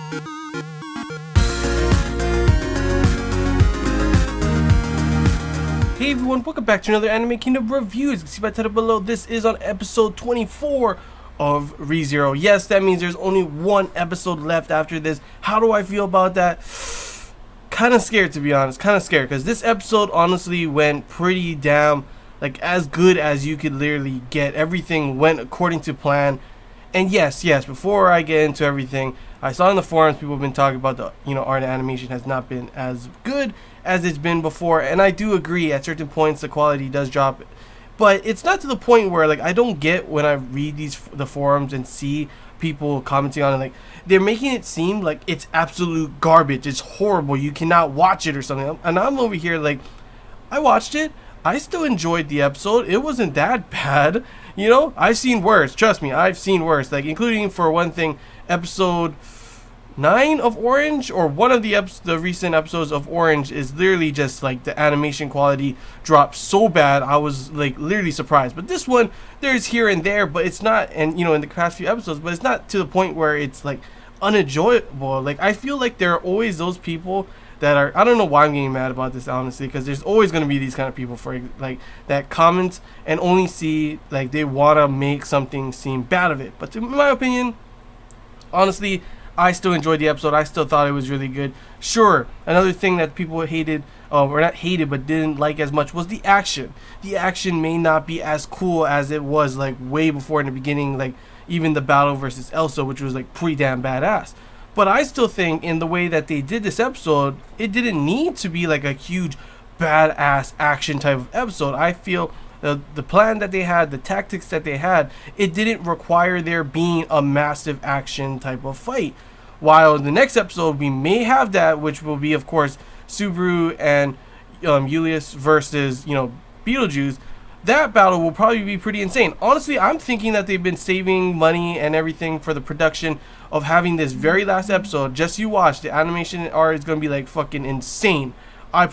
Hey everyone, welcome back to another Anime Kingdom review. As you can see by the title below, this is on episode 24 of ReZero. Yes, that means there's only one episode left after this. How do I feel about that? Kind of scared, to be honest. Kind of scared, because this episode honestly went pretty damn, like, as good as you could literally get. Everything went according to plan. And yes, before I get into everything, I saw in the forums people have been talking about the, art and animation has not been as good as it's been before, and I do agree at certain points the quality does drop, but it's not to the point where, like, I don't get when I read the forums and see people commenting on it, like, they're making it seem like it's absolute garbage, it's horrible, you cannot watch it or something, and I'm over here like, I watched it, I still enjoyed the episode, it wasn't that bad, I've seen worse, trust me, I've seen worse, like, including, for one thing, episode 9 of Orange, or one of the recent episodes of Orange, is literally just like the animation quality dropped so bad I was like literally surprised. But this one, there's here and there, but it's not, and in the past few episodes, but it's not to the point where it's like unenjoyable. Like, I feel like there are always those people that are, I don't know why I'm getting mad about this, honestly, because there's always going to be these kind of people, for like, that comment and only see, like, they want to make something seem bad of it. But in my opinion, honestly, I still enjoyed the episode. I still thought it was really good. Sure, another thing that people hated, or not hated, but didn't like as much, was the action. The action may not be as cool as it was, like, way before in the beginning, like, even the battle versus Elsa, which was, like, pretty damn badass. But I still think, in the way that they did this episode, it didn't need to be, like, a huge badass action type of episode. I feel the plan that they had, the tactics that they had, it didn't require there being a massive action type of fight. While in the next episode we may have that, which will be, of course, Subaru and Julius versus Beetlejuice. That battle will probably be pretty insane. Honestly, I'm thinking that they've been saving money and everything for the production of having this very last episode. Just you watch, the animation art is gonna be like fucking insane. I've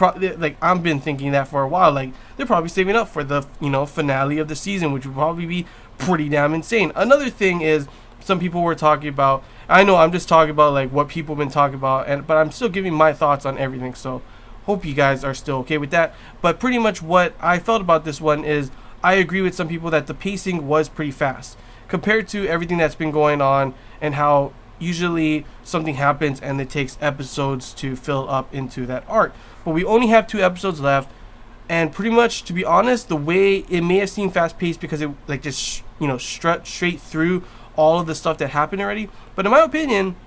been thinking that for a while. Like, they're probably saving up for the finale of the season, which will probably be pretty damn insane. Another thing is, some people were talking about, I know I'm just talking about like what people have been talking about, but I'm still giving my thoughts on everything, so hope you guys are still okay with that. But pretty much what I felt about this one is, I agree with some people that the pacing was pretty fast compared to everything that's been going on, and how usually something happens and it takes episodes to fill up into that arc. But we only have 2 episodes left, and pretty much, to be honest, the way it may have seemed fast paced because it like just strut straight through all of the stuff that happened already, but in my opinion,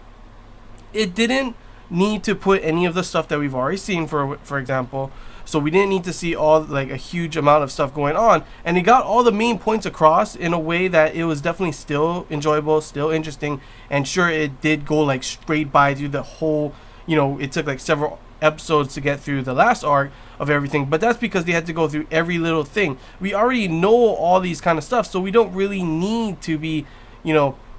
it didn't need to put any of the stuff that we've already seen, for example. So we didn't need to see all, like, a huge amount of stuff going on, and it got all the main points across in a way that it was definitely still enjoyable, still interesting. And sure, it did go like straight by through the whole, it took like several episodes to get through the last arc of everything, but that's because they had to go through every little thing. We already know all these kind of stuff, so we don't really need to be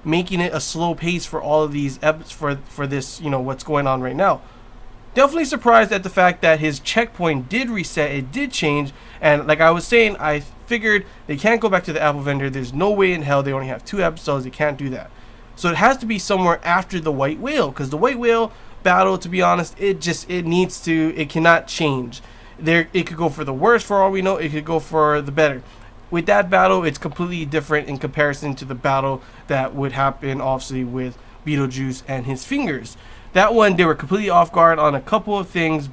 making it a slow pace for all of these for this, what's going on right now. Definitely surprised at the fact that his checkpoint did reset, it did change, and like I was saying, I figured they can't go back to the apple vendor. There's no way in hell, they only have 2 episodes, they can't do that. So it has to be somewhere after the white whale, because the white whale battle, to be honest, it cannot change. It could go for the worse for all we know, it could go for the better. With that battle, it's completely different in comparison to the battle that would happen, obviously, with Beetlejuice and his fingers. That one, they were completely off guard on a couple of things,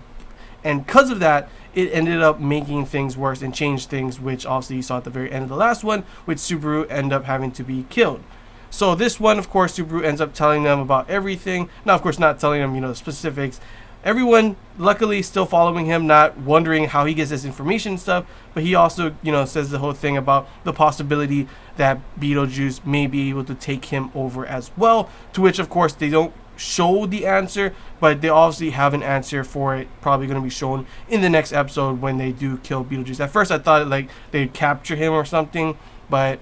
and because of that, it ended up making things worse and changed things, which obviously you saw at the very end of the last one, with Subaru end up having to be killed. So this one, of course, Subaru ends up telling them about everything. Now, of course, not telling them, the specifics. Everyone, luckily, still following him, not wondering how he gets this information and stuff. But he also, says the whole thing about the possibility that Beetlejuice may be able to take him over as well. To which, of course, they don't show the answer, but they obviously have an answer for it. Probably going to be shown in the next episode when they do kill Beetlejuice. At first, I thought like they'd capture him or something, but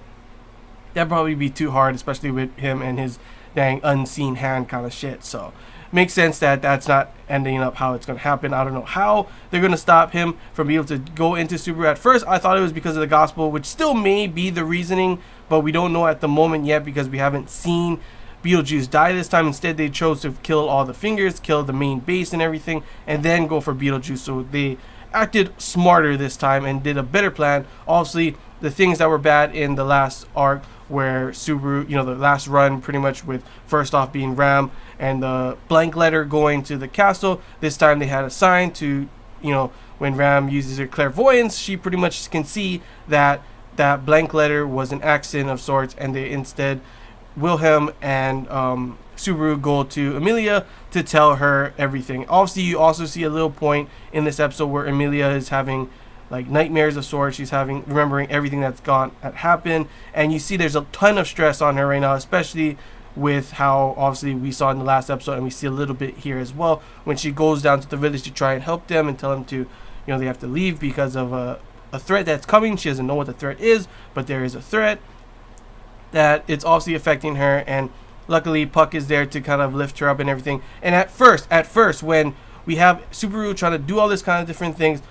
that'd probably be too hard, especially with him and his dang unseen hand kind of shit. So makes sense that that's not ending up how it's going to happen. I don't know how they're going to stop him from being able to go into Subaru. At first, I thought it was because of the gospel, which still may be the reasoning, but we don't know at the moment yet because we haven't seen Beetlejuice die this time. Instead, they chose to kill all the fingers, kill the main base and everything, and then go for Beetlejuice. So they acted smarter this time and did a better plan. Obviously, the things that were bad in the last arc, where Subaru, the last run, pretty much with first off being Ram and the blank letter going to the castle. This time they had a sign to, when Ram uses her clairvoyance, she pretty much can see that that blank letter was an accident of sorts, and they instead, Wilhelm and Subaru go to Emilia to tell her everything. Obviously, you also see a little point in this episode where Emilia is having like nightmares of sorts. She's remembering everything that happened, and you see there's a ton of stress on her right now, especially with how obviously we saw in the last episode, and we see a little bit here as well, when she goes down to the village to try and help them and tell them to, they have to leave because of a threat that's coming. She doesn't know what the threat is, but there is a threat that it's obviously affecting her, and luckily Puck is there to kind of lift her up and everything. And at first when we have Subaru trying to do all this kind of different things,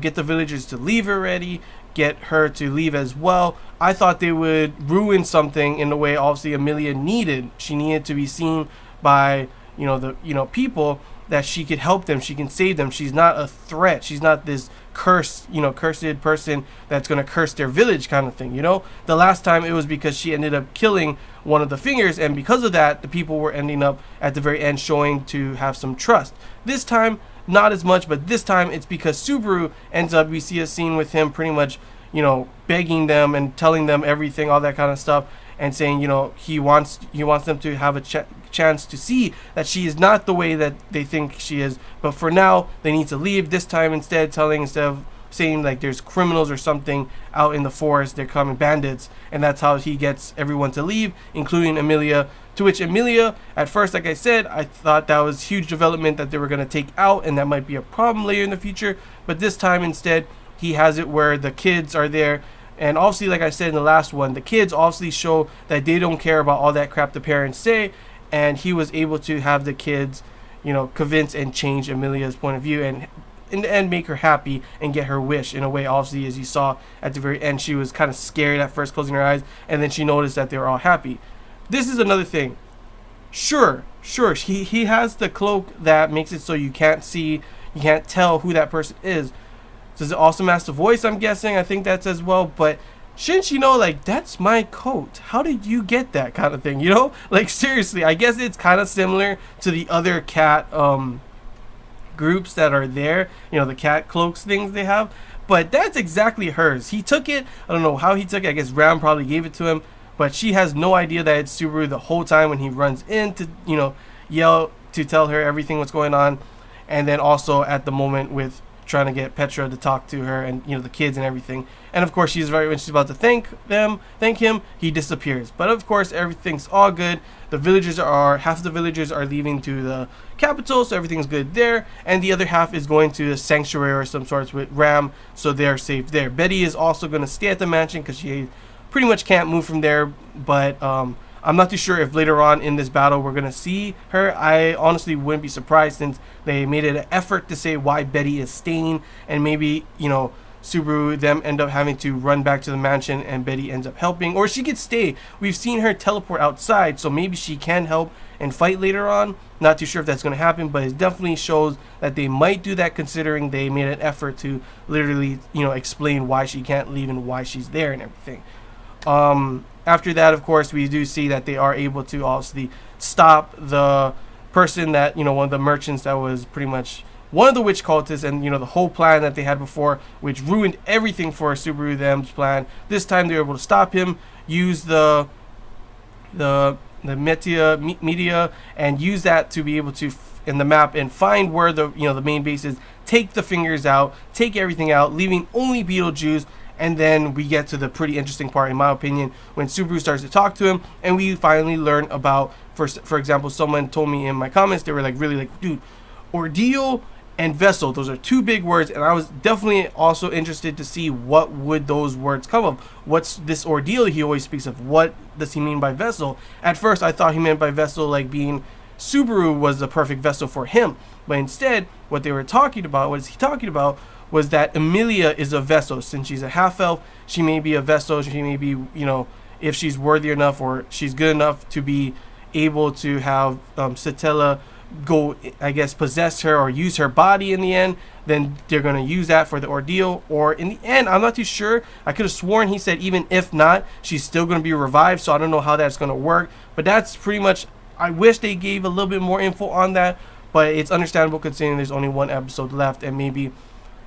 get the villagers to leave already, get her to leave as well, I thought they would ruin something in the way obviously Emilia needed. She needed to be seen by the people, that she could help them, she can save them. She's not a threat. She's not this cursed person that's going to curse their village kind of thing. The last time it was because she ended up killing one of the fingers, and because of that, the people were ending up at the very end showing to have some trust. This time, not as much, but this time it's because Subaru ends up, we see a scene with him pretty much, begging them and telling them everything, all that kind of stuff, and saying, he wants them to have a chance to see that she is not the way that they think she is, but for now they need to leave. This time instead of saying like there's criminals or something out in the forest, they're coming, bandits, and that's how he gets everyone to leave, including Emilia. To which Emilia, at first, like I said, I thought that was huge development that they were going to take out, and that might be a problem later in the future, but this time instead he has it where the kids are there. And obviously, like I said in the last one, the kids obviously show that they don't care about all that crap the parents say, and he was able to have the kids, convince and change Emilia's point of view, and in the end make her happy and get her wish in a way. Obviously, as you saw at the very end, she was kind of scared at first, closing her eyes, and then she noticed that they were all happy. This is another thing. Sure, he has the cloak that makes it so you can't tell who that person is. Does it also mask the voice? I'm guessing. I think that's as well. But shouldn't she know, like, that's my coat? How did you get that kind of thing? Like, seriously, I guess it's kind of similar to the other cat groups that are there. The cat cloaks things they have. But that's exactly hers. He took it. I don't know how he took it. I guess Ram probably gave it to him. But she has no idea that it's Subaru the whole time when he runs in to, yell to tell her everything what's going on. And then also at the moment with trying to get Petra to talk to her and the kids and everything. And of course when she's about to thank him, he disappears. But of course everything's all good. Half of the villagers are leaving to the capital, so everything's good there, and the other half is going to the sanctuary or some sorts with Ram, so they're safe there. Betty is also going to stay at the mansion because she pretty much can't move from there, but I'm not too sure if later on in this battle we're going to see her. I honestly wouldn't be surprised, since they made it an effort to say why Betty is staying, and maybe, Subaru, them end up having to run back to the mansion and Betty ends up helping. Or she could stay. We've seen her teleport outside, so maybe she can help and fight later on. Not too sure if that's going to happen, but it definitely shows that they might do that, considering they made an effort to literally, explain why she can't leave and why she's there and everything. After that, of course, we do see that they are able to obviously stop the person that, one of the merchants that was pretty much one of the witch cultists, and, the whole plan that they had before, which ruined everything for Subaru them's plan. This time they were able to stop him, use the media, and use that to be able to, in the map, and find where the main base is, take the fingers out, take everything out, leaving only Beetlejuice. And then we get to the pretty interesting part, in my opinion, when Subaru starts to talk to him, and we finally learn about, for example, someone told me in my comments, they were like, dude, ordeal and vessel, those are two big words, and I was definitely also interested to see what would those words come of. What's this ordeal he always speaks of? What does he mean by vessel? At first, I thought he meant by vessel like being Subaru was the perfect vessel for him, but instead, what he talking about was that Emilia is a vessel. Since she's a half-elf, she may be a vessel. She may be, if she's worthy enough or she's good enough to be able to have Satella go, I guess, possess her or use her body in the end, then they're going to use that for the ordeal. Or in the end, I'm not too sure. I could have sworn he said even if not, she's still going to be revived. So I don't know how that's going to work. But that's pretty much, I wish they gave a little bit more info on that. But it's understandable considering there's only one episode left, and maybe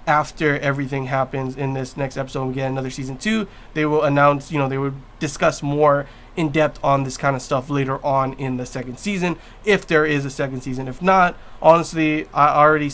after everything happens in this next episode and we get another season 2, they will announce, they would discuss more in depth on this kind of stuff later on in the second season, if there is a second season. If not, honestly, I already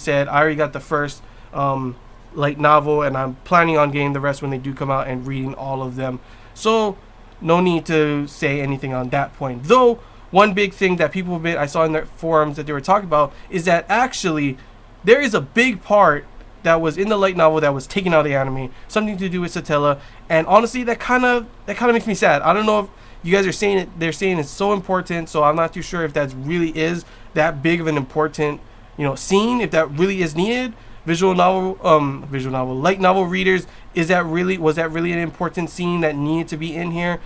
got the first light novel, and I'm planning on getting the rest when they do come out and reading all of them. So no need to say anything on that point. Though one big thing that I saw in their forums that they were talking about is that actually there is a big part that was in the light novel that was taken out of the anime, something to do with Satella, and honestly that kind of makes me sad. I don't know if you guys are saying it, they're saying it's so important, so I'm not too sure if that really is that big of an important scene, if that really is needed. Light novel readers, was that really an important scene that needed to be in here?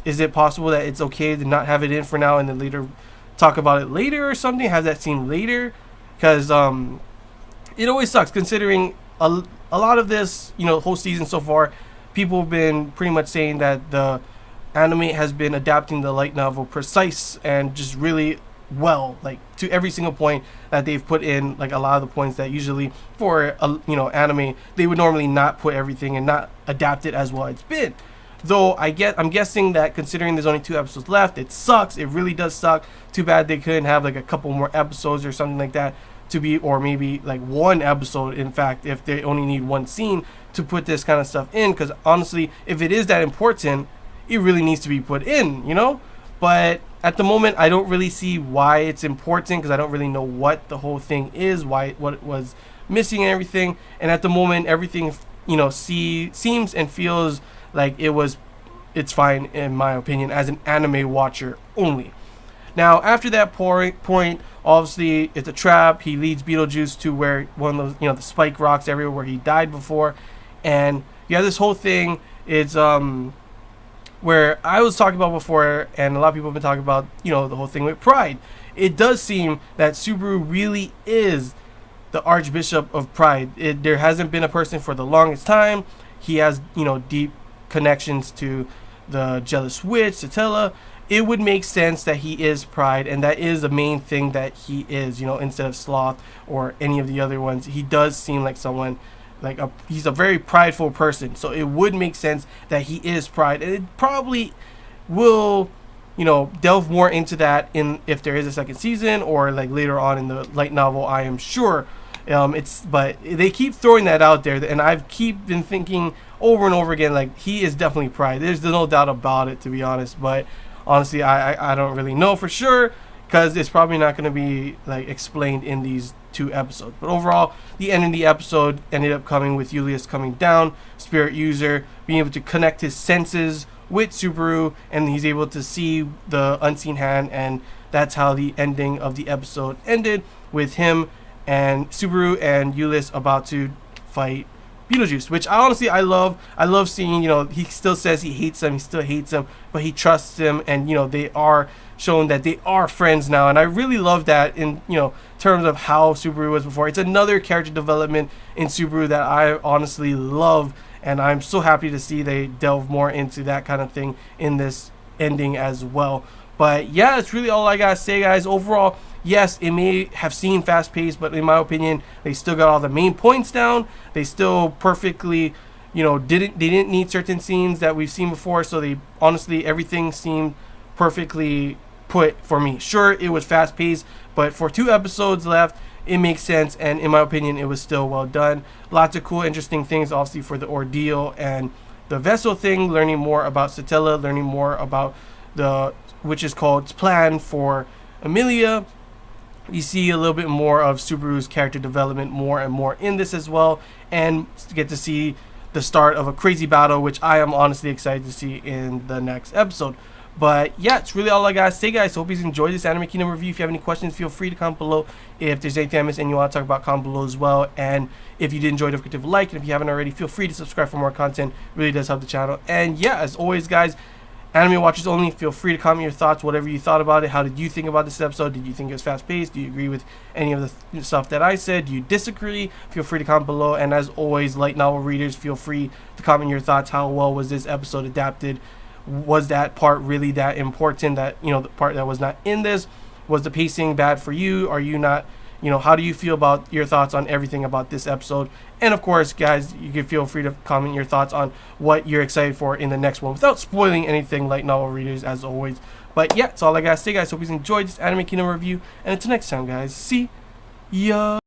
Is it possible that it's okay to not have it in for now and then later talk about it later or something, have that scene later? Because it always sucks considering a lot of this, whole season so far, people have been pretty much saying that the anime has been adapting the light novel precise and just really well, like to every single point that they've put in, like a lot of the points that usually for anime they would normally not put everything and not adapt it as well it's been. Though I'm guessing that considering there's only 2 episodes left, it sucks. It really does suck. Too bad they couldn't have like a couple more episodes or something like that to be, or maybe like 1 episode, in fact, if they only need 1 scene to put this kind of stuff in. Because honestly, if it is that important, it really needs to be put in, But at the moment, I don't really see why it's important, because I don't really know what the whole thing is, what it was missing and everything. And at the moment, everything, seems and feels like it's fine in my opinion as an anime watcher only. Now, after that point, obviously it's a trap. He leads Beetlejuice to where one of those, the spike rocks everywhere where he died before, and this whole thing is where I was talking about before, and a lot of people have been talking about, the whole thing with Pride. It does seem that Subaru really is the Archbishop of Pride. There hasn't been a person for the longest time. He has, deep connections to the Jealous Witch, Satella. It would make sense that he is Pride, and that is the main thing that he is, instead of Sloth or any of the other ones. He does seem like someone, he's a very prideful person, so it would make sense that he is Pride, and it probably will, delve more into that if there is a second season or like later on in the light novel. I am sure. But they keep throwing that out there, and I've been thinking over and over again, like, he is definitely Pride. There's no doubt about it, to be honest. But honestly, I don't really know for sure, because it's probably not going to be like explained in these 2 episodes. But overall, the end of the episode ended up coming with Julius coming down, Spirit User being able to connect his senses with Subaru, and he's able to see the unseen hand, and that's how the ending of the episode ended, with him and Subaru and Julius about to fight Beetlejuice, which I love seeing. He still says he hates him, but he trusts him, and they are shown that they are friends now, and I really love that in terms of how Subaru was before. It's another character development in Subaru that I honestly love, and I'm so happy to see they delve more into that kind of thing in this ending as well. But yeah, that's really all I gotta say, guys. Overall, yes, it may have seemed fast-paced, but in my opinion, they still got all the main points down. They still perfectly, didn't need certain scenes that we've seen before. So they honestly, everything seemed perfectly put for me. Sure, it was fast-paced, but for 2 episodes left, it makes sense, and in my opinion, it was still well done. Lots of cool, interesting things, obviously, for the ordeal and the vessel thing. Learning more about Satella, learning more about the Witch's Cult's plan for Emilia. You see a little bit more of Subaru's character development more and more in this as well, and get to see the start of a crazy battle, which I am honestly excited to see in the next episode. But yeah, it's really all I gotta say, guys. So hope you enjoyed this Anime Kingdom review. If you have any questions, feel free to comment below. If there's anything I missed and you want to talk about, comment below as well. And if you did enjoy, don't forget to like, and if you haven't already, feel free to subscribe for more content. It really does help the channel. And yeah, as always, guys, Anime watchers only, feel free to comment your thoughts, whatever you thought about it. How did you think about this episode? Did you think it was fast paced? Do you agree with any of the stuff that I said? Do you disagree? Feel free to comment below. And as always, light novel readers, feel free to comment your thoughts. How well was this episode adapted? Was that part really that important? That, you know, the part that was not in this? Was the pacing bad for you? Are you not, you know, how do you feel about your thoughts on everything about this episode? And of course, guys, you can feel free to comment your thoughts on what you're excited for in the next one without spoiling anything, light novel readers, as always. But yeah, that's all I gotta say, guys. Hope you enjoyed this Anime Kingdom review. And until next time, guys, see ya.